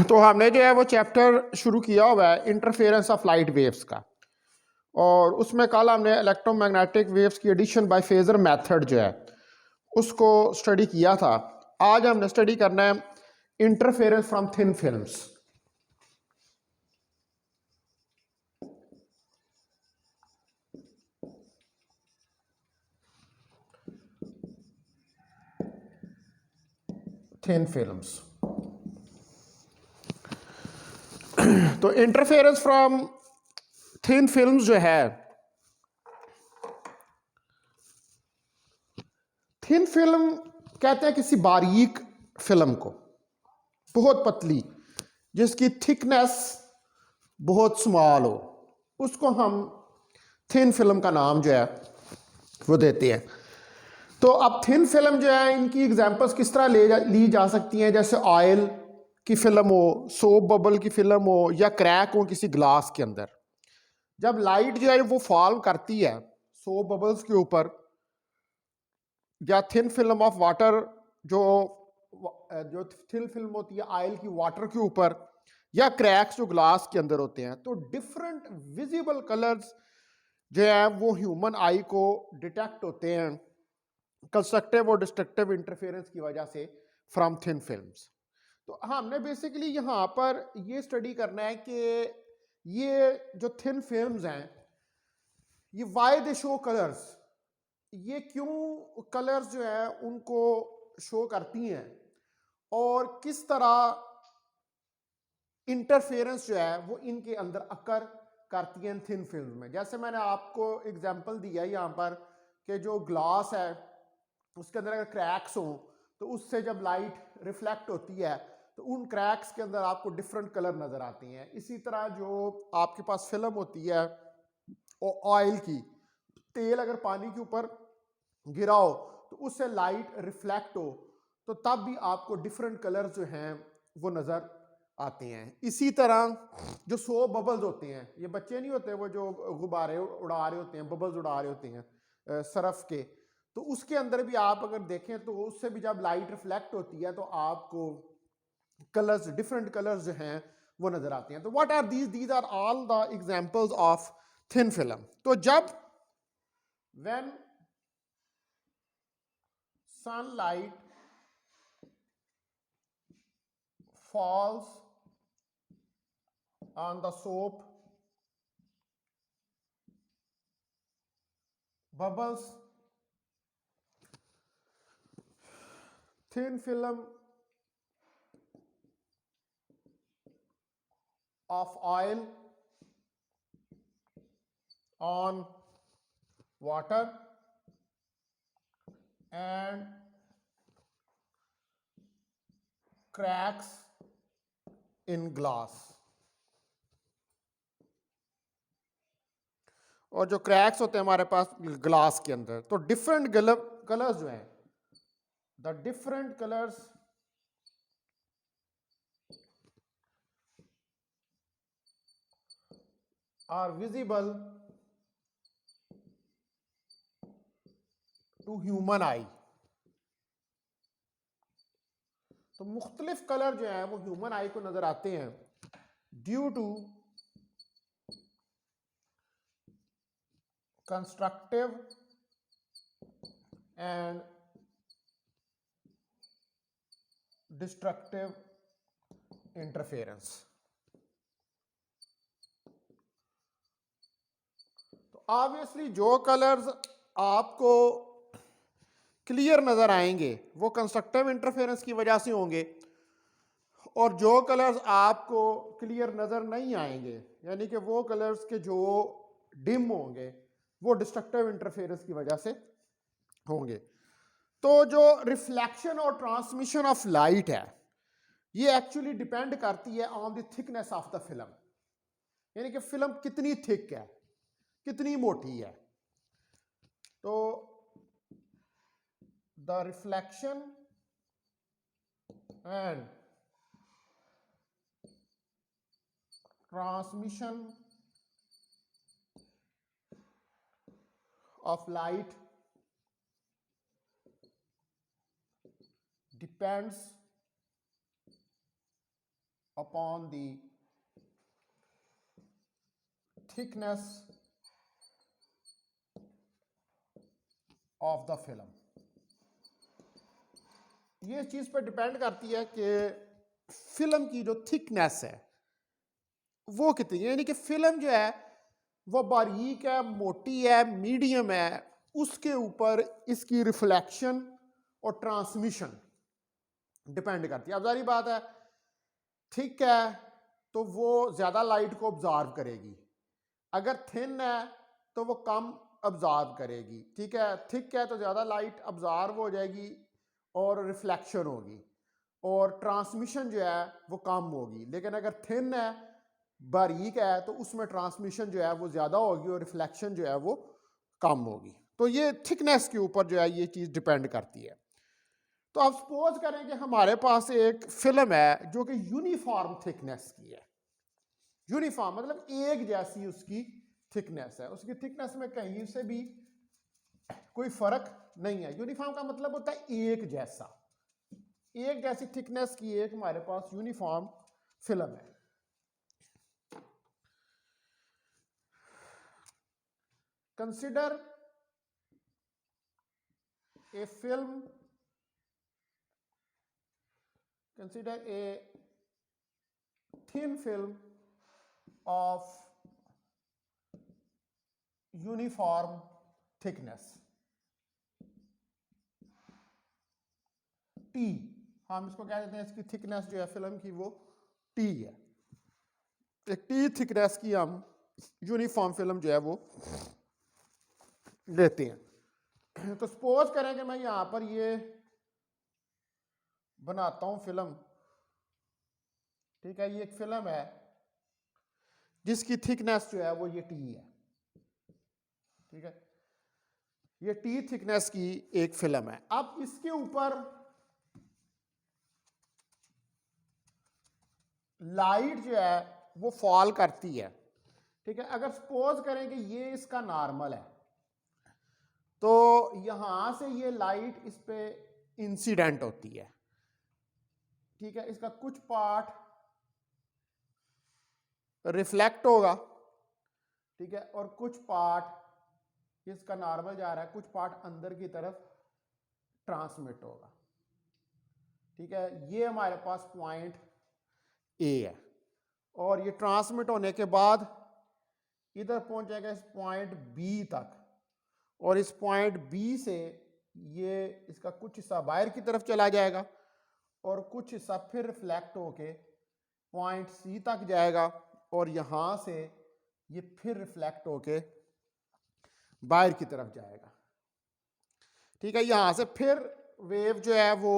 तो हमने जो है वो चैप्टर शुरू किया हुआ है इंटरफेरेंस ऑफ लाइट वेव्स का, और उसमें कल हमने इलेक्ट्रोमैग्नेटिक वेव्स की एडिशन बाय फेजर मेथड जो है उसको स्टडी किया था। आज हमने स्टडी करना है interference from thin films. Thin films, तो इंटरफेरेंस फ्रॉम थिन फिल्म्स जो है, थिन फिल्म कहते हैं किसी बारीक फिल्म को, बहुत पतली, जिसकी थिकनेस बहुत स्मॉल हो, उसको हम थिन फिल्म का नाम जो है वो देते हैं। तो अब थिन फिल्म जो है, इनकी एग्जांपल्स किस तरह ली जा सकती हैं, जैसे ऑयल की फिल्म हो, सोप बबल की फिल्म हो, या क्रैक हो किसी ग्लास के अंदर। जब लाइट जो है वो फॉल करती है सोप बबल्स के ऊपर, या थिन फिल्म ऑफ वाटर जो जो थिन फिल्म होती है ऑयल की वाटर के ऊपर, या क्रैक्स जो ग्लास के अंदर होते हैं, तो डिफरेंट विजिबल कलर्स जो है वो ह्यूमन आई को डिटेक्ट होते हैं कंस्ट्रक्टिव और डिस्ट्रक्टिव इंटरफेरेंस की वजह से फ्रॉम थिन फिल्म्स। तो हमने बेसिकली यहाँ पर ये स्टडी करना है कि ये जो थिन फिल्म्स हैं, ये वाई दे शो कलर्स, ये क्यों कलर्स जो है उनको शो करती हैं, और किस तरह इंटरफेरेंस जो है वो इनके अंदर अकर करती है थिन फिल्म में। जैसे मैंने आपको एग्जांपल दिया है यहाँ पर कि जो ग्लास है उसके अंदर अगर क्रैक्स हो, तो उससे जब लाइट रिफ्लेक्ट होती है तो उन क्रैक्स के अंदर आपको डिफरेंट कलर नजर आते हैं। इसी तरह जो आपके पास फिल्म होती है ऑयल की, तेल अगर पानी के ऊपर गिरा हो तो उससे लाइट रिफ्लेक्ट हो, तो तब भी आपको डिफरेंट कलर जो हैं वो नजर आते हैं। इसी तरह जो सोप बबल्स होते हैं, ये बच्चे नहीं होते वो जो गुब्बारे उड़ा रहे होते हैं, बबल्स उड़ा रहे होते हैं सरफ के, तो उसके अंदर भी आप अगर देखें तो उससे भी जब लाइट रिफ्लेक्ट होती है तो आपको कलर्स, डिफरेंट कलर्स जो हैं वो नजर आते हैं। तो what are these are all the examples of thin film. तो जब when sunlight falls on the soap bubbles, thin film of oil on water and cracks in glass, और जो क्रैक्स होते हैं हमारे पास ग्लास के अंदर, तो डिफरेंट कलर्स जो हैं, the different colours are visible to human eye. तो मुख्तलिफ कलर जो है वो ह्यूमन आई को नजर आते हैं due to constructive and destructive interference. तो ऑब्वियसली जो कलर्स आपको क्लियर नजर आएंगे वो कंस्ट्रक्टिव इंटरफेरेंस की वजह से होंगे, और जो कलर्स आपको क्लियर नजर नहीं आएंगे, यानी कि वो कलर्स के जो डिम होंगे, वो डिस्ट्रक्टिव इंटरफेरेंस की वजह से होंगे। तो जो रिफ्लेक्शन और ट्रांसमिशन ऑफ लाइट है, ये एक्चुअली डिपेंड करती है on the thickness of the film, यानी कि फिल्म कितनी थिक है, कितनी मोटी है। तो the reflection and transmission of light depends upon the thickness of the film. ये इस चीज पर डिपेंड करती है कि फिल्म की जो थिकनेस है वो कितनी है, यानी कि फिल्म जो है वो बारीक है, मोटी है, मीडियम है, उसके ऊपर इसकी रिफ्लेक्शन और ट्रांसमिशन डिपेंड करती है। अब जारी बात है, थिक है तो वो ज्यादा लाइट को ऑब्जॉर्व करेगी, अगर थिन है तो वो कम ऑब्जॉर्व करेगी। ठीक है, थिक है तो ज्यादा लाइट ऑब्जॉर्व हो जाएगी और रिफ्लेक्शन होगी और ट्रांसमिशन जो है वो कम होगी। लेकिन अगर थिन है, बारीक है, तो उसमें ट्रांसमिशन जो है वो ज्यादा होगी और रिफ्लेक्शन जो है वो कम होगी। तो ये थिकनेस के ऊपर जो है ये चीज डिपेंड करती है। तो आप सपोज करें कि हमारे पास एक फिल्म है जो कि यूनिफॉर्म थिकनेस की है। यूनिफॉर्म मतलब एक जैसी उसकी थिकनेस है, उसकी थिकनेस में कहीं से भी कोई फर्क नहीं है। यूनिफॉर्म का मतलब होता है एक जैसा, एक जैसी थिकनेस की एक हमारे पास यूनिफॉर्म फिल्म है। Consider a film, consider a thin film of uniform thickness T। हम इसको क्या देते हैं, इसकी थिकनेस जो है फिल्म की वो T है। एक T थिकनेस की हम यूनिफॉर्म फिल्म जो है वो लेते हैं। तो सपोज करें कि मैं यहां पर ये बनाता हूं फिल्म। ठीक है, ये एक फिल्म है जिसकी थिकनेस जो है वो ये T है। ठीक है, ये T थिकनेस की एक फिल्म है। अब इसके ऊपर लाइट जो है वो फॉल करती है। ठीक है, अगर सपोज करें कि ये इसका नॉर्मल है तो यहां से ये लाइट इस पे इंसिडेंट होती है। ठीक है, इसका कुछ पार्ट रिफ्लेक्ट होगा, ठीक है, और कुछ पार्ट इसका नॉर्मल जा रहा है, कुछ पार्ट अंदर की तरफ ट्रांसमिट होगा। ठीक है, ये हमारे पास पॉइंट ए है और ये ट्रांसमिट होने के बाद इधर पहुंचेगा इस पॉइंट बी तक और इस पॉइंट बी से ये इसका कुछ हिस्सा बाहर की तरफ चला जाएगा और कुछ हिस्सा फिर रिफ्लेक्ट होके पॉइंट सी तक जाएगा और यहां से ये फिर रिफ्लेक्ट होके बाहर की तरफ जाएगा। ठीक है, यहां से फिर वेव जो है वो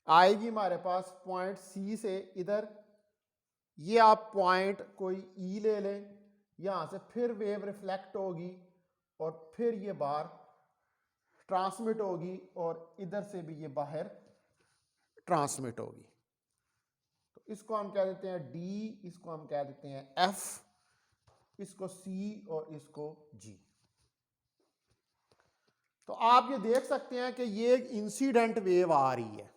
आएगी हमारे पास पॉइंट सी से इधर। ये आप पॉइंट कोई ई ले लें, यहां से फिर वेव रिफ्लेक्ट होगी और फिर ये बाहर ट्रांसमिट होगी और इधर से भी ये बाहर ट्रांसमिट होगी। तो इसको हम कह देते हैं डी, इसको हम कह देते हैं एफ, इसको सी और इसको जी। तो आप ये देख सकते हैं कि ये एक इंसिडेंट वेव आ रही है।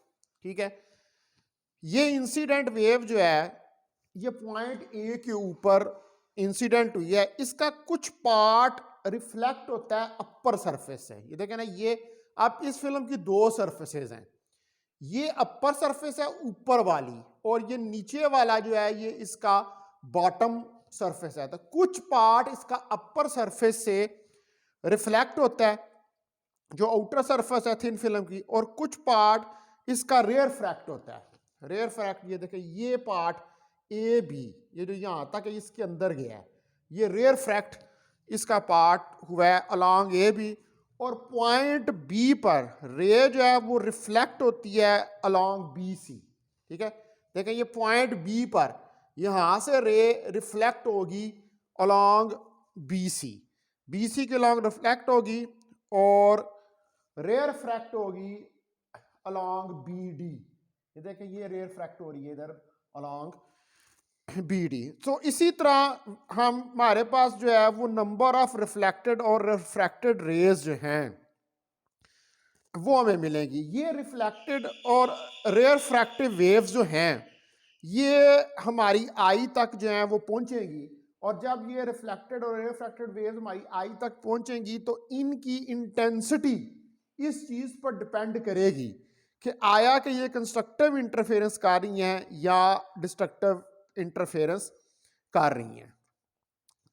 ठीक है, ये इंसिडेंट वेव जो है ये पॉइंट ए के ऊपर इंसिडेंट हुई है, इसका कुछ पार्ट रिफ्लेक्ट होता है अपर सरफेस से। ये देखें ना, ये अब इस फिल्म की दो सरफेसेस हैं, ये अपर सरफेस है ऊपर वाली और ये नीचे वाला जो है ये इसका बॉटम सरफेस है। तो कुछ पार्ट इसका अपर सरफेस से रिफ्लेक्ट होता है जो आउटर सरफेस है थिन फिल्म की, और कुछ पार्ट इसका रेयर फ्रैक्ट होता है। रेयर फ्रैक्ट ये देखें, ये पार्ट ए बी, ये जो यहां तक इसके अंदर गया है, ये रेयर फ्रैक्ट इसका पार्ट हुआ है अलॉन्ग ए बी, और पॉइंट बी पर रे जो है वो रिफ्लेक्ट होती है अलॉन्ग बी सी। ठीक है, देखें ये पॉइंट बी पर यहां से रे रिफ्लेक्ट होगी along B C, B C के अलॉन्ग रिफ्लेक्ट होगी और रेयर फ्रैक्ट होगी अलॉन्ग बी डी। ये देखें ये रेयर फ्रैक्ट हो रही है इधर अलॉन्ग बी डी। तो इसी तरह हमारे पास जो है वो नंबर ऑफ रिफ्लेक्टेड और रिफ्रैक्टेड रेज जो हैं वो हमें मिलेंगी। ये रिफ्लेक्टेड और रेयर फ्रैक्टिव वेव्स जो हैं ये हमारी आई तक जो है वो पहुंचेगी, और जब ये रिफ्लेक्टेड और रिफ्रैक्टेड वेव्स हमारी आई तक पहुंचेंगी तो इनकी इंटेंसिटी इस चीज पर डिपेंड करेगी कि आया कि ये कंस्ट्रक्टिव इंटरफेरेंस कर रही हैं या डिस्ट्रक्टिव इंटरफेरेंस कर रही हैं।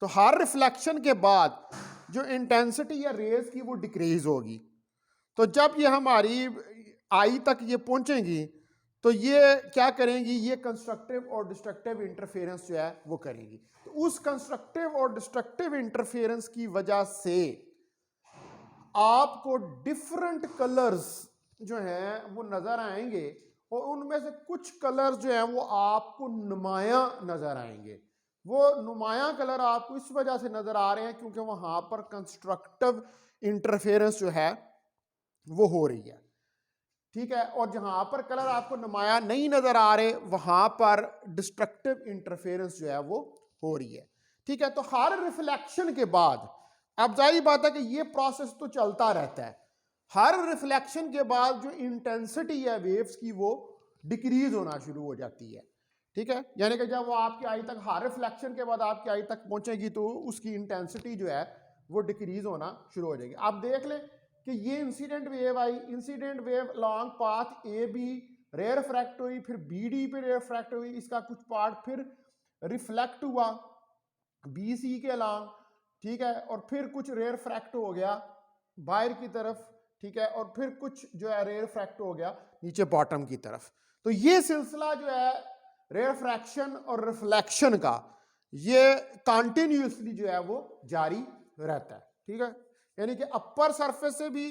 तो हर रिफ्लेक्शन के बाद जो इंटेंसिटी या रेज की वो डिक्रीज होगी। तो जब ये हमारी आई तक ये पहुंचेंगी तो ये क्या करेंगी, ये कंस्ट्रक्टिव और डिस्ट्रक्टिव इंटरफेरेंस जो है वो करेंगी। तो उस कंस्ट्रक्टिव और डिस्ट्रक्टिव इंटरफेरेंस की वजह से आपको डिफरेंट कलर्स जो हैं वो नजर आएंगे, और उनमें से कुछ कलर्स जो हैं वो आपको नुमाया नजर आएंगे। वो नुमाया कलर आपको इस वजह से नजर आ रहे हैं क्योंकि वहां पर कंस्ट्रक्टिव इंटरफेरेंस जो है वो हो रही है, ठीक है। और जहां पर कलर आपको नुमाया नहीं नजर आ रहे वहां पर डिस्ट्रक्टिव इंटरफेरेंस जो है वो हो रही है, ठीक है। तो हर रिफ्लेक्शन के बाद, अब जाहिर बात है कि ये प्रोसेस तो चलता रहता है, हर रिफ्लेक्शन के बाद जो इंटेंसिटी है वेव्स की वो डिक्रीज होना शुरू हो जाती है, ठीक है। यानी कि जब वो आपकी आई तक, हर रिफ्लेक्शन के बाद आपकी आई तक पहुंचेगी तो उसकी इंटेंसिटी जो है वो डिक्रीज होना शुरू हो जाएगी। आप देख लें कि ये इंसिडेंट वेव आई, incident wave long path A B ray refract हुई, फिर बी डी पे रिफ्रैक्ट हुई, इसका कुछ पार्ट फिर रिफ्लेक्ट हुआ बी सी के अलॉन्ग, ठीक है, और फिर कुछ रे रिफ्रैक्ट हो गया बाहर की तरफ, ठीक है, और फिर कुछ जो है रे रिफ्रैक्ट हो गया नीचे बॉटम की तरफ। तो ये सिलसिला जो है रिफ्रैक्शन और रिफ्लेक्शन का ये कंटिन्यूसली जो है वो जारी रहता है, ठीक है। यानी कि अपर सरफेस से भी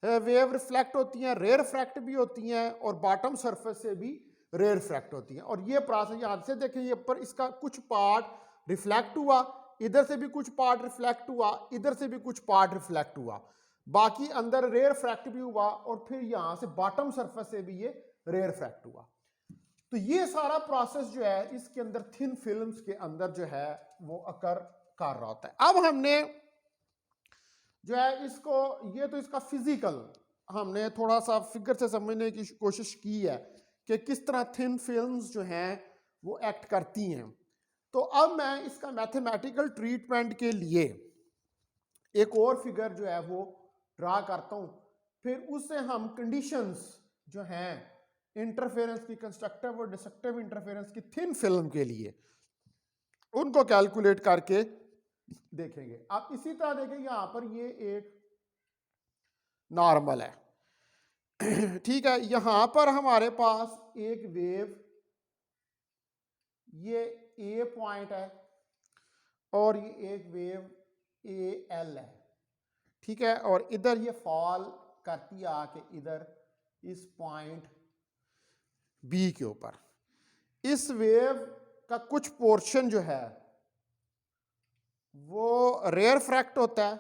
वेव रिफ्लेक्ट होती हैं, रेयर रिफ्रैक्ट भी होती हैं, और बॉटम सरफेस से भी रेयर रिफ्रैक्ट होती हैं। और ये प्रोसेस यहां से देखें, ये ऊपर इसका कुछ पार्ट रिफ्लेक्ट हुआ, इधर से भी कुछ पार्ट रिफ्लेक्ट हुआ, इधर से भी कुछ पार्ट रिफ्लेक्ट हुआ, बाकी अंदर रेयर रिफ्रैक्ट भी हुआ, और फिर यहां से बॉटम सरफेस से भी ये रेयर रिफ्रैक्ट हुआ। तो ये सारा प्रोसेस जो है इसके अंदर थिन फिल्म्स के अंदर जो है वो अकर कर रहा होता है। अब हमने जो है इसको, ये तो इसका फिजिकल हमने थोड़ा सा फिगर से समझने की कोशिश की है कि किस तरह थिन फिल्म्स जो हैं वो एक्ट करती हैं। तो अब मैं इसका मैथमेटिकल ट्रीटमेंट के लिए एक और फिगर जो है वो ड्रा करता हूं, फिर उससे हम कंडीशंस जो हैं इंटरफेरेंस की, कंस्ट्रक्टिव और डिस्ट्रक्टिव इंटरफेरेंस की थिन फिल्म के लिए, उनको कैलकुलेट करके देखेंगे। आप इसी तरह देखें, यहां पर ये एक नॉर्मल है, ठीक है। यहां पर हमारे पास एक वेव, ये ए पॉइंट है, और ये एक वेव ए एल है, ठीक है, और इधर ये फॉल करती आके इधर इस पॉइंट बी के ऊपर। इस वेव का कुछ पोर्शन जो है वो रेयर फ्रैक्ट होता है,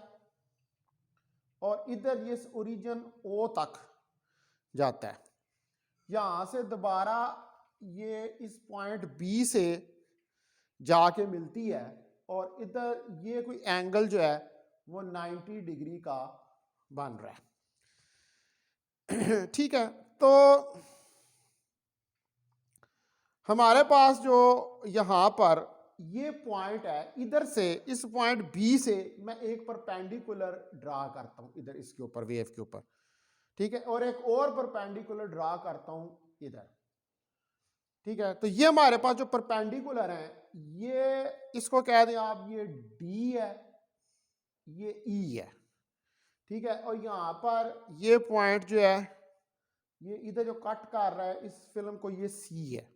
और इधर ये ओरिजिन ओ तक जाता है, यहां से दोबारा ये इस पॉइंट बी से जाके मिलती है, और इधर ये कोई एंगल जो है वो 90 डिग्री का बन रहा है, ठीक है। तो हमारे पास जो यहां पर ये पॉइंट है, इधर से इस पॉइंट बी से मैं एक परपेंडिकुलर ड्रा करता हूं इधर इसके ऊपर, वेव के ऊपर, ठीक है, और एक और परपेंडिकुलर ड्रा करता हूं इधर, ठीक है। तो ये हमारे पास जो परपेंडिकुलर है, ये इसको कह दें आप, ये डी है, ये ई है, ठीक है, और यहां पर ये पॉइंट जो है ये इधर जो कट कर रहा है इस फिल्म को, ये सी है,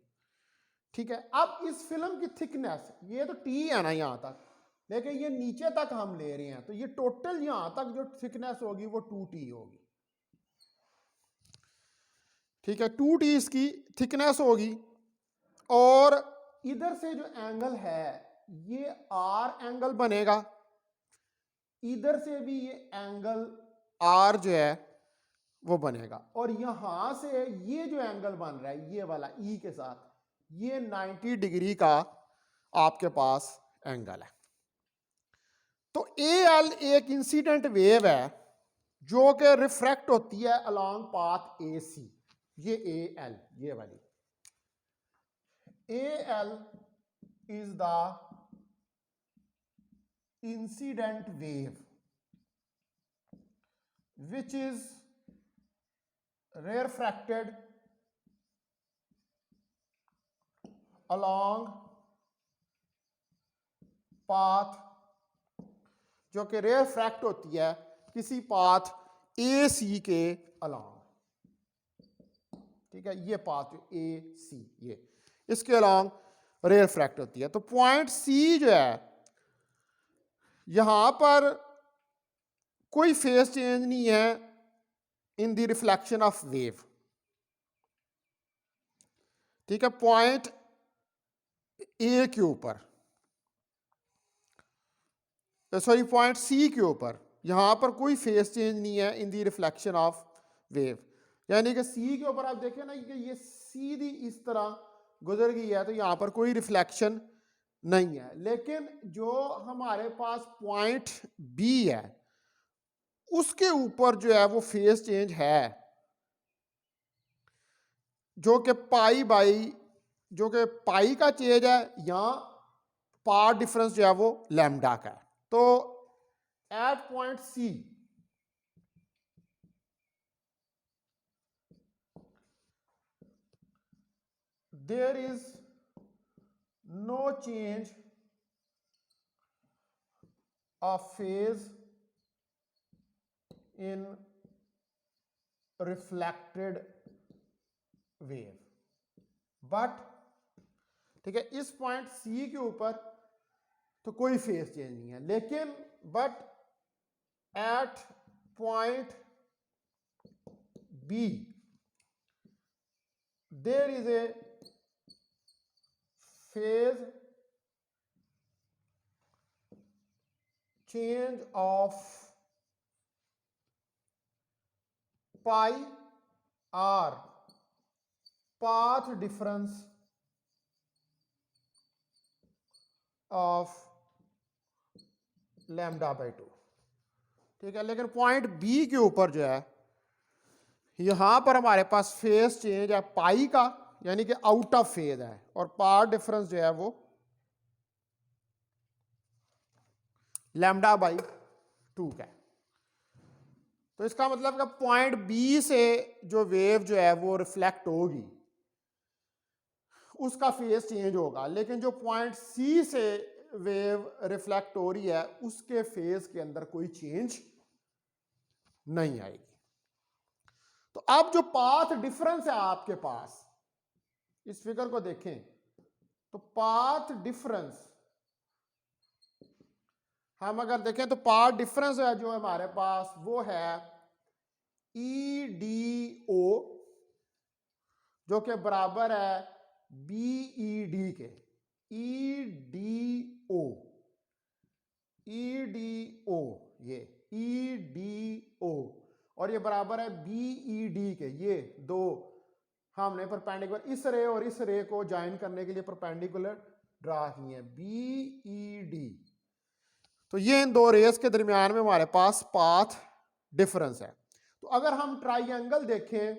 ठीक है। अब इस फिल्म की थिकनेस, ये तो टी है ना यहां तक, लेकिन ये नीचे तक हम ले रहे हैं, तो ये टोटल यहां तक जो थिकनेस होगी वो 2t होगी, ठीक है, 2t इसकी थिकनेस होगी। और इधर से जो एंगल है ये आर एंगल बनेगा, इधर से भी ये एंगल आर जो है वो बनेगा, और यहां से ये जो एंगल बन रहा है ये वाला ई के साथ, ये 90 डिग्री का आपके पास एंगल है। तो ए एल एक इंसिडेंट वेव है जो कि रिफ्रैक्ट होती है अलोंग पाथ ए सी, ये ए एल ये वाली, AL is the incident wave which is refracted along path, जो कि refract होती है किसी पाथ AC के along, ठीक है, ये पाथ AC, ये इसके along refract होती है। तो पॉइंट C जो है यहां पर कोई फेज चेंज नहीं है in the reflection of wave, ठीक है, पॉइंट ए के ऊपर, सॉरी पॉइंट सी के ऊपर यहां पर कोई फेज चेंज नहीं है in the reflection of wave, यानी कि सी के ऊपर आप देखें ना कि ये सीधी इस तरह गुजर गई है, तो यहां पर कोई रिफ्लेक्शन नहीं है। लेकिन जो हमारे पास पॉइंट बी है उसके ऊपर जो है वो फेज चेंज है, जो कि पाई का चेंज है या पाथ डिफरेंस जो है वो लैम्डा का है। तो at point C there is no change of phase in reflected wave, but ठीक है इस पॉइंट सी के ऊपर तो कोई फेज चेंज नहीं है, लेकिन but at point B there is a phase change of pi or path difference of lambda by 2, ठीक है। लेकिन पॉइंट बी के ऊपर जो है यहां पर हमारे पास फेज चेंज है पाई का, यानी कि आउट ऑफ फेज है, और पाथ डिफरेंस जो है वो लैम्डा बाई 2 का है। तो इसका मतलब कि पॉइंट बी से जो वेव जो है वो रिफ्लेक्ट होगी उसका फेज चेंज होगा, लेकिन जो पॉइंट सी से वेव रिफ्लेक्ट हो रही है उसके फेज के अंदर कोई चेंज नहीं आएगी। तो अब जो पाथ डिफरेंस है आपके पास, इस फिगर को देखें तो पाथ डिफरेंस हम अगर देखें तो पाथ डिफरेंस है जो हमारे पास वो है EDO, जो कि बराबर है BED के, EDO ये EDO, और ये बराबर है BED के, ये दो हमने परपेंडिकुलर इस रे और इस रे को ज्वाइन करने के लिए परपेंडिकुलर ड्रा किए हैं, BED। तो ये इन दो रेस के दरमियान में हमारे पास पाथ डिफरेंस है। तो अगर हम ट्राइंगल देखें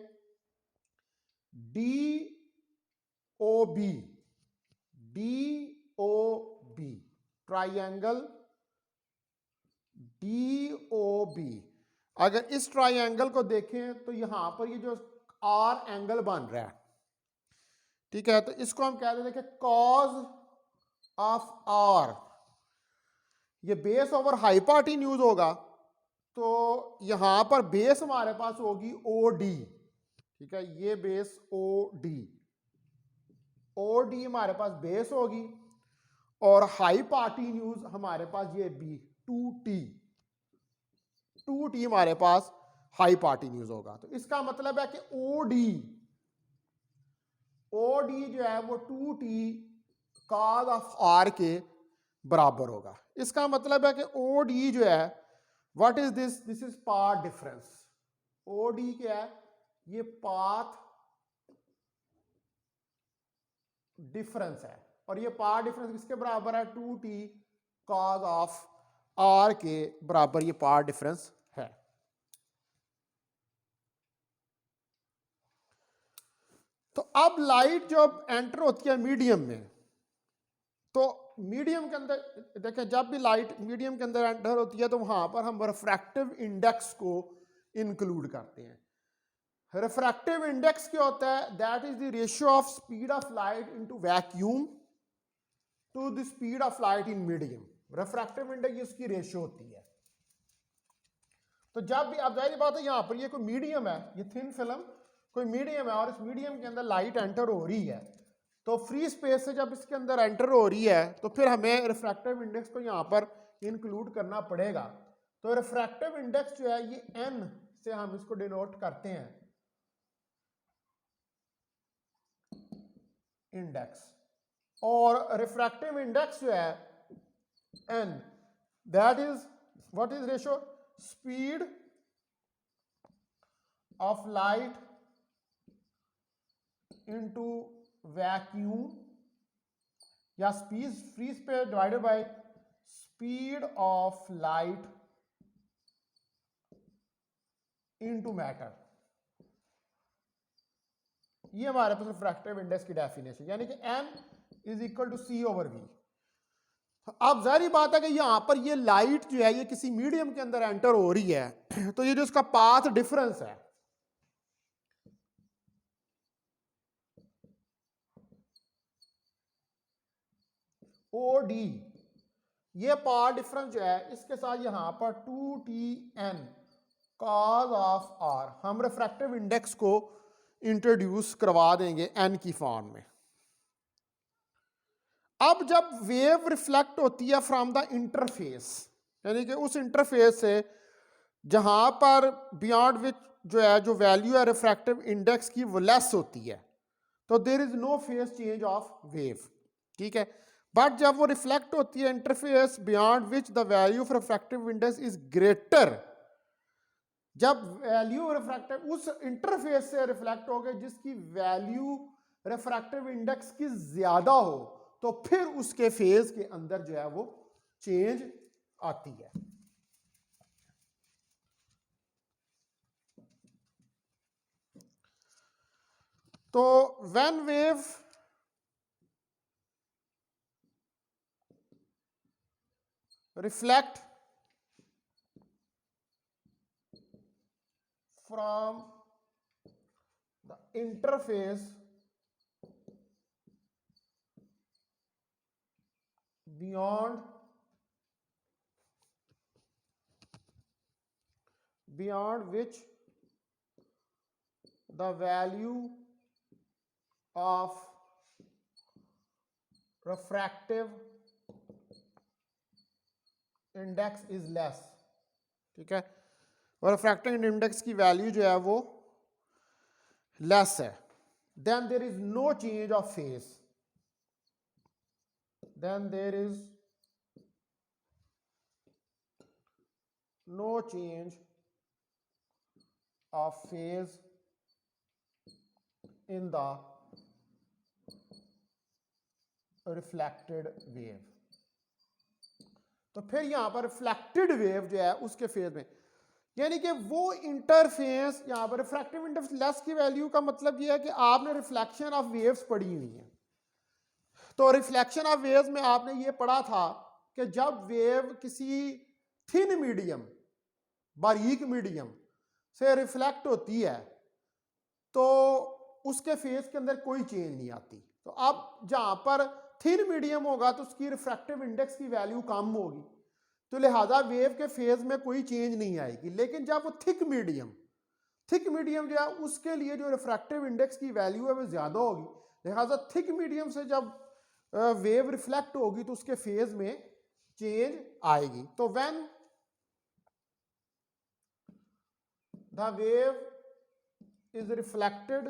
DOB, ट्राइंगल DOB, अगर इस ट्राइंगल को देखें तो यहां पर ये जो आर एंगल बन रहा है, ठीक है, तो इसको हम कहते हैं कि कॉज ऑफ आर, ये बेस ओवर हाइपोटेन्यूज होगा, तो यहां पर बेस हमारे पास होगी OD, ठीक है, ये बेस OD हमारे पास बेस होगी, और हाइपोटेन्यूज हमारे पास ये B 2T हमारे पास हाइपोटेन्यूज होगा। तो इसका मतलब है कि OD जो है वो 2T कॉज ऑफ आर के बराबर होगा। इसका मतलब है कि OD जो है what is this is path difference. OD क्या है, ये पाथ डिफरेंस है, और ये पाथ डिफरेंस किसके बराबर है, 2T कॉज ऑफ आर के बराबर ये पाथ डिफरेंस है। तो अब लाइट जब एंटर होती है मीडियम में, तो मीडियम के अंदर देखें, जब भी लाइट मीडियम के अंदर एंटर होती है तो वहां पर हम रिफ्रैक्टिव इंडेक्स को इंक्लूड करते हैं। रिफ्रैक्टिव इंडेक्स क्या होता है? That is the ratio of speed of light into vacuum to the speed of light in medium. Refractive index इसकी रेशियो होती है। तो जब भी, अब जाहिर बात है यहां पर ये कोई मीडियम है, ये थिन फिल्म कोई मीडियम है और इस मीडियम के अंदर लाइट एंटर हो रही है, तो फ्री स्पेस से जब इसके अंदर एंटर हो रही है तो फिर हमें रिफ्रैक्टिव इंडेक्स को यहां पर इंक्लूड करना पड़ेगा। तो रिफ्रैक्टिव इंडेक्स जो है ये एन से हम इसको डिनोट करते हैं, इंडेक्स। और रिफ्रैक्टिव इंडेक्स जो है n, that is what is ratio? Speed of light into vacuum, या speed free space divided by speed of light into matter. ये हमारे पास रिफ्रैक्टिव इंडेक्स की डेफिनेशन, यानी कि n is equal to c over v. अब जाहिर बात है कि यहां पर ये लाइट जो है ये किसी मीडियम के अंदर एंटर हो रही है, तो ये जो इसका पाथ डिफरेंस है, ओ डी, ये पाथ डिफरेंस जो है इसके साथ यहां पर 2Tn कॉज ऑफ आर हम रिफ्रैक्टिव इंडेक्स को इंट्रोड्यूस करवा देंगे n की फॉर्म में। अब जब वेव रिफ्लेक्ट होती है फ्रॉम द इंटरफेस, यानी कि उस इंटरफेस से जहां पर बियॉन्ड विच जो है जो वैल्यू है रिफ्रैक्टिव इंडेक्स की वो लेस होती है, तो there is no phase change of wave, ठीक है। बट जब वो रिफ्लेक्ट होती है interface beyond which the value of refractive index is greater, जब वैल्यू रिफ्रैक्टिव उस इंटरफेस से रिफ्लेक्ट हो गए जिसकी वैल्यू रिफ्रैक्टिव इंडेक्स की ज्यादा हो, तो फिर उसके फेज के अंदर जो है वो चेंज आती है। तो when wave reflect from the interface beyond which the value of refractive index is less, ठीक है, और रिफ्रैक्टिव इंडेक्स की वैल्यू जो है वो लेस है, then there is no change of phase, then there is no change of phase in the reflected wave। तो फिर यहां पर रिफ्लेक्टेड वेव जो है उसके फेज में, यानी कि वो इंटरफेस, यहां पर रिफ्रैक्टिव इंडेक्स लेस की वैल्यू का मतलब ये है कि आपने रिफ्लेक्शन ऑफ वेव्स पढ़ी हुई है। तो रिफ्लेक्शन ऑफ वेव्स में आपने ये पढ़ा था कि जब वेव किसी थिन मीडियम, बारीक मीडियम से रिफ्लेक्ट होती है तो उसके फेज के अंदर कोई चेंज नहीं आती। तो अब जहां पर थिन मीडियम होगा तो उसकी रिफ्रैक्टिव इंडेक्स की वैल्यू कम होगी, तो लिहाजा वेव के फेज में कोई चेंज नहीं आएगी। लेकिन जब वो थिक मीडियम जो है उसके लिए जो रिफ्रैक्टिव इंडेक्स की वैल्यू है वो ज्यादा होगी, लिहाजा थिक मीडियम से जब वेव रिफ्लेक्ट होगी तो उसके फेज में चेंज आएगी। तो when the wave is reflected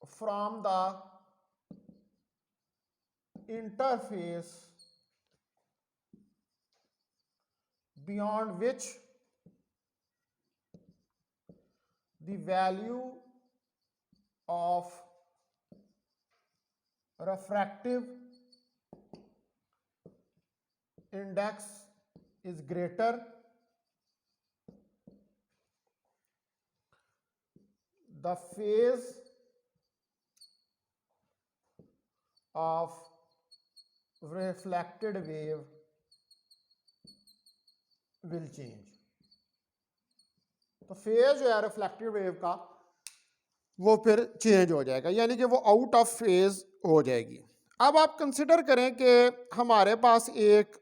from the interface beyond which the value of refractive index is greater, the phase of reflected wave will change। तो फेज जो है रिफ्लेक्टेड वेव का वो फिर चेंज हो जाएगा, यानी कि वो आउट ऑफ फेज हो जाएगी। अब आप कंसिडर करें कि हमारे पास एक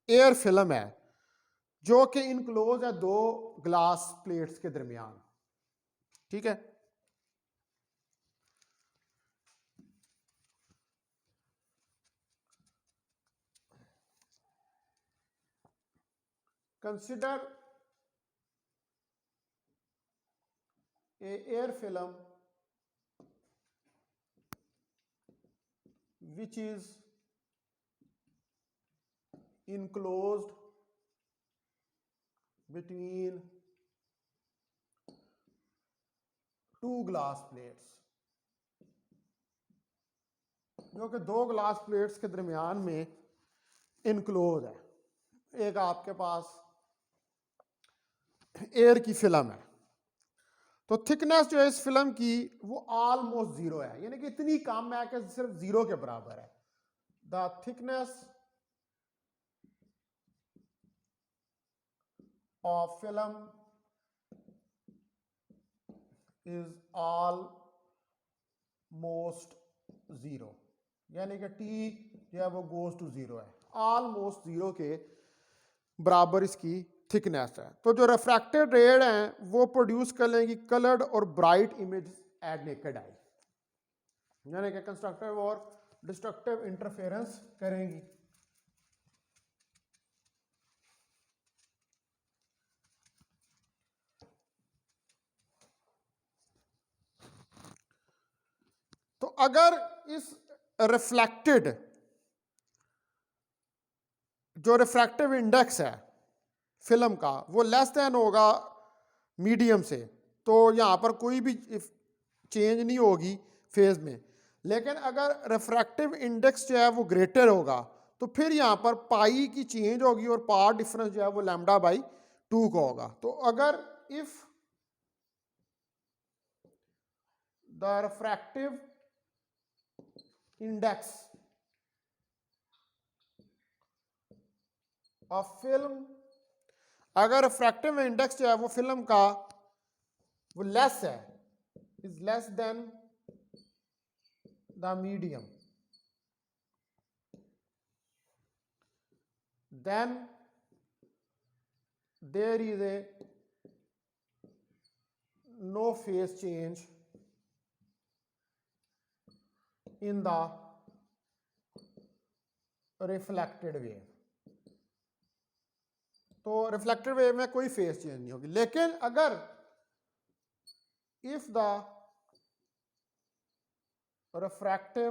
एयर फिल्म है जो कि इनक्लोज है दो ग्लास प्लेट्स के दरमियान, ठीक है। Consider a air film which is enclosed between two glass plates, जो कि दो ग्लास प्लेट्स के दरमियान में इनक्लोज है। एक आपके पास एयर की फिल्म है, तो थिकनेस जो है इस फिल्म की वो ऑलमोस्ट जीरो है, यानी कि इतनी कम है कि सिर्फ जीरो के बराबर है। The thickness of film is almost zero, यानी कि टी जो है वो गोज टू जीरो है, ऑलमोस्ट जीरो के बराबर इसकी थिकनेस है। तो जो रिफ्रैक्टेड रेड हैं वो प्रोड्यूस कर लेंगी कलर्ड और bright image at naked eye, यानी कि कंस्ट्रक्टिव और डिस्ट्रक्टिव इंटरफेरेंस करेंगी। तो अगर इस रिफ्लेक्टेड जो रिफ्रैक्टिव इंडेक्स है फिल्म का वो लेस देन होगा मीडियम से, तो यहां पर कोई भी चेंज नहीं होगी फेज में। लेकिन अगर रिफ्रैक्टिव इंडेक्स जो है वो ग्रेटर होगा तो फिर यहां पर पाई की चेंज होगी और पावर डिफरेंस जो है वो लैम्डा बाई 2 का होगा। तो अगर if the refractive index of film, अगर रिफ्रैक्टिव इंडेक्स जो है वो फिल्म का वो लेस है, is less than the medium, then there is a no phase change in the reflected wave। तो रिफ्लेक्टेड वेव में कोई फेज चेंज नहीं होगी। लेकिन अगर if the refractive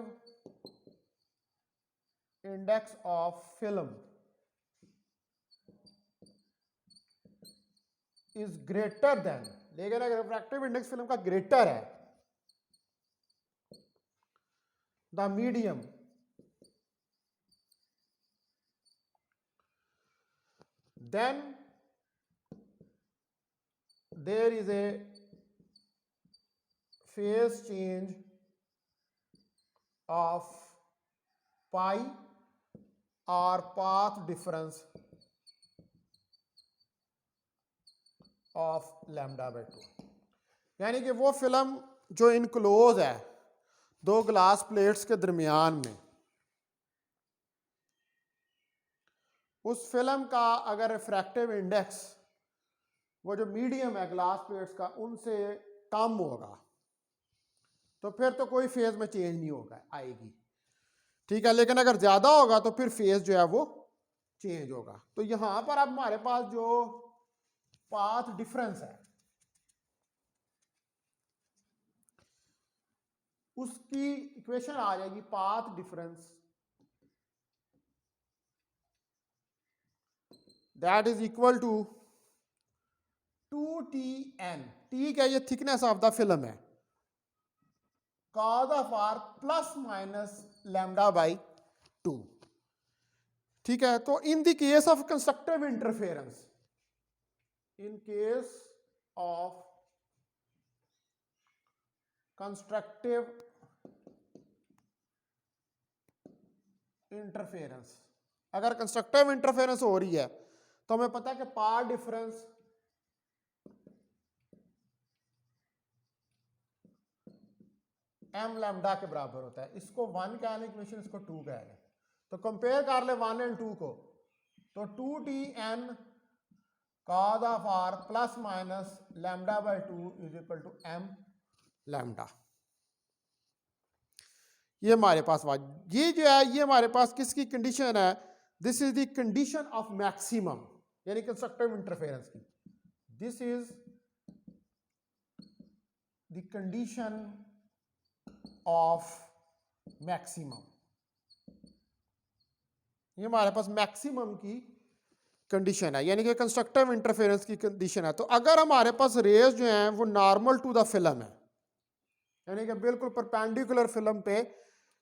index of film is greater than, लेकिन अगर रिफ्रैक्टिव इंडेक्स फिल्म का ग्रेटर है the medium, then there is a phase change of pi or path difference of lambda by 2, यानी कि वो फिल्म जो इनक्लोज है दो ग्लास प्लेट्स के दरमियान में, उस फिल्म का अगर रिफ्रैक्टिव इंडेक्स वो जो मीडियम है ग्लास प्लेट्स का उनसे कम होगा तो फिर तो कोई फेज में चेंज नहीं होगा आएगी, ठीक है। लेकिन अगर ज्यादा होगा तो फिर फेज जो है वो चेंज होगा। तो यहां पर अब हमारे पास जो पाथ डिफरेंस है उसकी इक्वेशन आ जाएगी path difference that is equal to 2Tn, T क्या ये थिकनेस ऑफ द फिल्म है, cos of r plus minus lambda by 2, ठीक है। तो in the case of constructive interference, in case of constructive interference. अगर constructive interference हो रही है तो हमें पता है कि पाथ डिफरेंस एम लैम्डा के बराबर होता है। इसको 1 कह लें इक्वेशन, इसको 2 कह लें। तो कंपेयर कर ले 1 एंड 2 को, तो 2tn cos of r plus minus lambda by 2 is equal to m lambda. ये हमारे पास बात, ये जो है ये हमारे पास किसकी कंडीशन है? This is the condition of maximum, यानी कंस्ट्रक्टिव इंटरफेरेंस की। This is the condition of maximum. ये हमारे पास मैक्सिमम की कंडीशन है, यानी कि कंस्ट्रक्टिव इंटरफेरेंस की कंडीशन है। तो अगर हमारे पास रेज जो हैं वो नॉर्मल टू द फिल्म है, यानी कि बिल्कुल परपेंडिकुलर फिल्म पे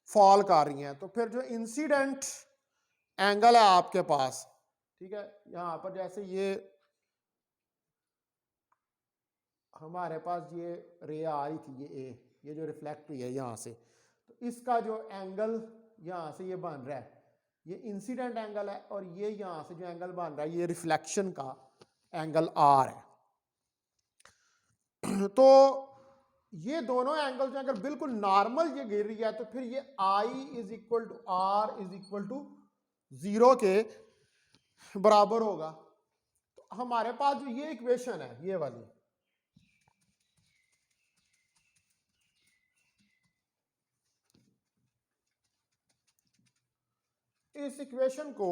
फॉल कर रही हैं, तो फिर जो इंसिडेंट एंगल है आपके पास, ठीक है, यहां पर जैसे ये हमारे पास ये रे आ रही थी, ये जो रिफ्लेक्ट हुई है यहां से, तो इसका जो एंगल यहां से ये बन रहा है, ये इंसिडेंट एंगल है, और ये यहां से जो एंगल बन रहा है ये रिफ्लेक्शन का एंगल आर है। तो ये दोनों एंगल जो अगर बिल्कुल नॉर्मल ये गिर रही है तो फिर ये i is equal to r is equal to 0 के बराबर होगा। तो हमारे पास जो ये इक्वेशन है ये वाली, इस इक्वेशन को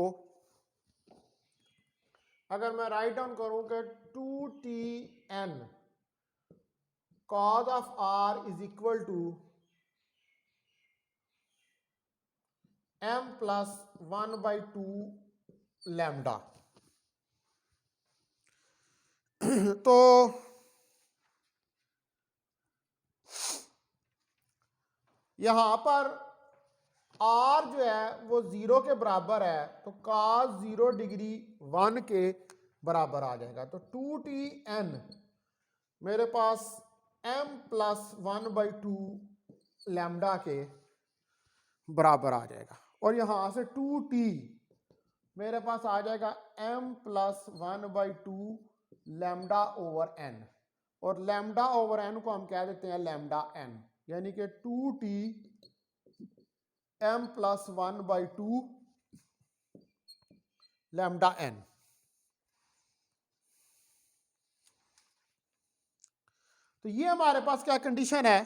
अगर मैं राइट डाउन करूं कि 2tn cos of r is equal to m प्लस 1/2 लैम्डा, तो यहां पर r जो है वो 0 के बराबर है, तो cos 0 डिग्री 1 के बराबर आ जाएगा। तो 2tn मेरे पास m प्लस 1/2 लैम्डा के बराबर आ जाएगा, और यहां से 2t मेरे पास आ जाएगा m प्लस 1/2 लैम्डा ओवर n, और लैम्डा ओवर n को हम कह देते हैं लैम्डा n, यानी कि 2t m प्लस 1/2 लैम्डा n। तो ये हमारे पास क्या कंडीशन है?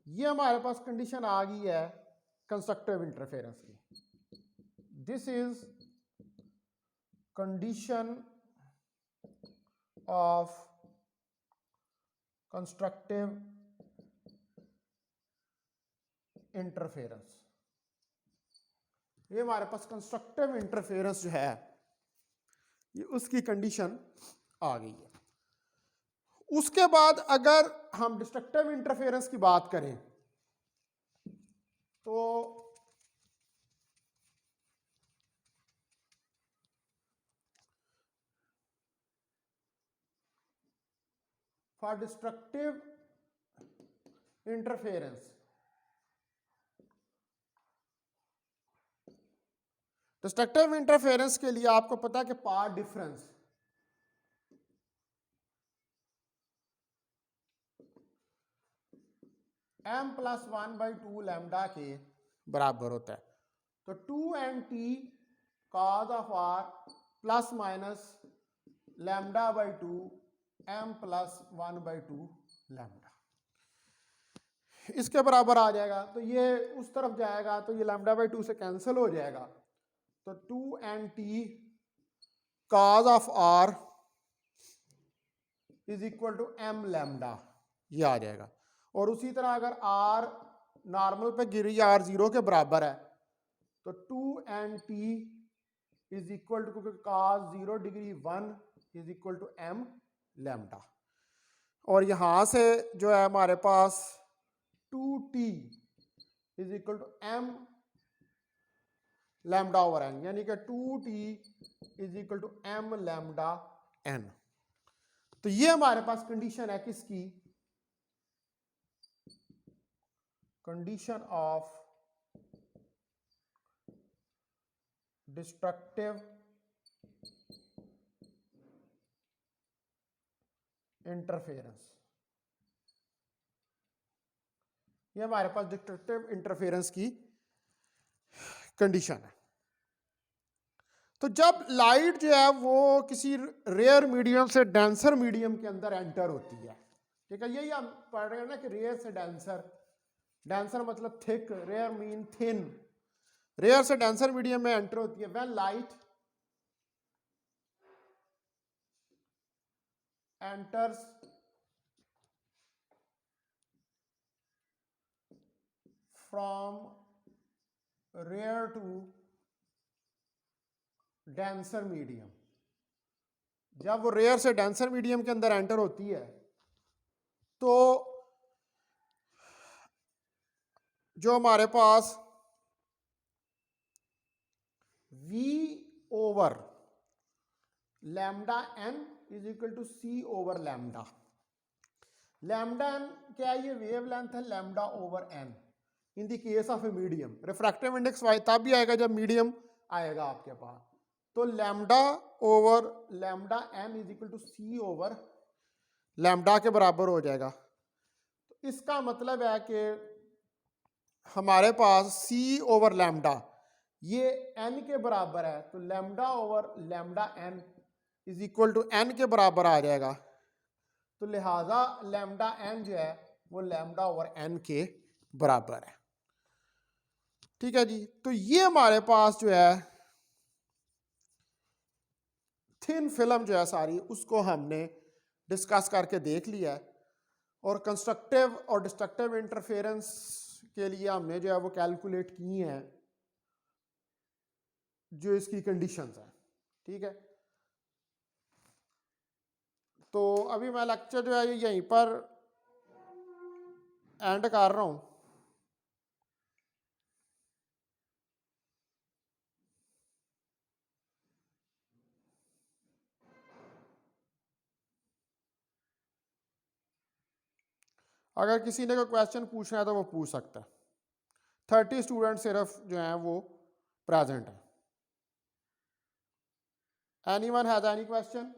ये हमारे पास कंडीशन आ गई है कंस्ट्रक्टिव इंटरफेरेंस की। This is condition of constructive interference. ये हमारे पास कंस्ट्रक्टिव इंटरफेरेंस जो है ये उसकी कंडीशन आ गई है। उसके बाद अगर हम डिस्ट्रक्टिव इंटरफेरेंस की बात करें तो for destructive interference, destructive interference के लिए आपको पता है कि पाथ डिफरेंस m प्लस 1/2 लैम्डा के बराबर होता है। तो 2nt cos of r plus minus lambda by 2 m प्लस 1/2 लैम्डा, इसके बराबर आ जाएगा। तो ये उस तरफ जाएगा तो ये लैम्डा बाई 2 से कैंसिल हो जाएगा, तो 2nt cos of r is equal to m lambda, ये आ जाएगा। और उसी तरह अगर r नॉर्मल पे गिरी, r 0 के बराबर है, तो 2nt इज इक्वल टू, क्योंकि cos 0 degree 1 is equal to m lambda, और यहां से जो है हमारे पास 2t is equal to m lambda over n, यानी कि 2t is equal to m lambda n। तो ये हमारे पास कंडीशन है किसकी? condition of destructive इंटरफेरेंस, ये हमारे पास डिस्ट्रक्टिव इंटरफेरेंस की कंडीशन है। तो जब लाइट जो है वो किसी रेयर मीडियम से डेंसर मीडियम के अंदर एंटर होती है, ठीक है, यही हम पढ़ रहे हैं ना कि रेयर से डेंसर, डेंसर मतलब thick, rare mean thin, rare से डेंसर मीडियम में एंटर होती है। When light enters from rare to denser medium, जब वो रेयर से डेंसर मीडियम के अंदर एंटर होती है तो जो हमारे पास V over lambda n is equal to C over lambda. Lambda n क्या है? ये वेव लेंथ है lambda over n in the case of a medium. Refractive index तब भी आएगा जब मीडियम आएगा आपके पास। तो lambda over lambda n is equal to C over lambda के बराबर हो जाएगा। तो इसका मतलब है कि हमारे पास C ओवर लैम्डा ये n के बराबर है, तो lambda over lambda n is equal to n के बराबर आ जाएगा। तो लिहाजा लैम्डा n जो है वो लैम्डा ओवर n के बराबर है। ठीक है जी, तो ये हमारे पास जो है थिन फिल्म जो है सारी, उसको हमने डिस्कस करके देख लिया है। और कंस्ट्रक्टिव और डिस्ट्रक्टिव इंटरफेरेंस के लिए हमने जो है वो कैलकुलेट की हैं जो इसकी कंडीशंस हैं। ठीक है, तो अभी मैं लेक्चर जो है यहीं पर एंड कर रहा हूं। अगर किसी ने कोई क्वेश्चन पूछना है तो वो पूछ सकता है। 30 स्टूडेंट सिर्फ जो हैं वो प्रेजेंट है। Anyone has any question?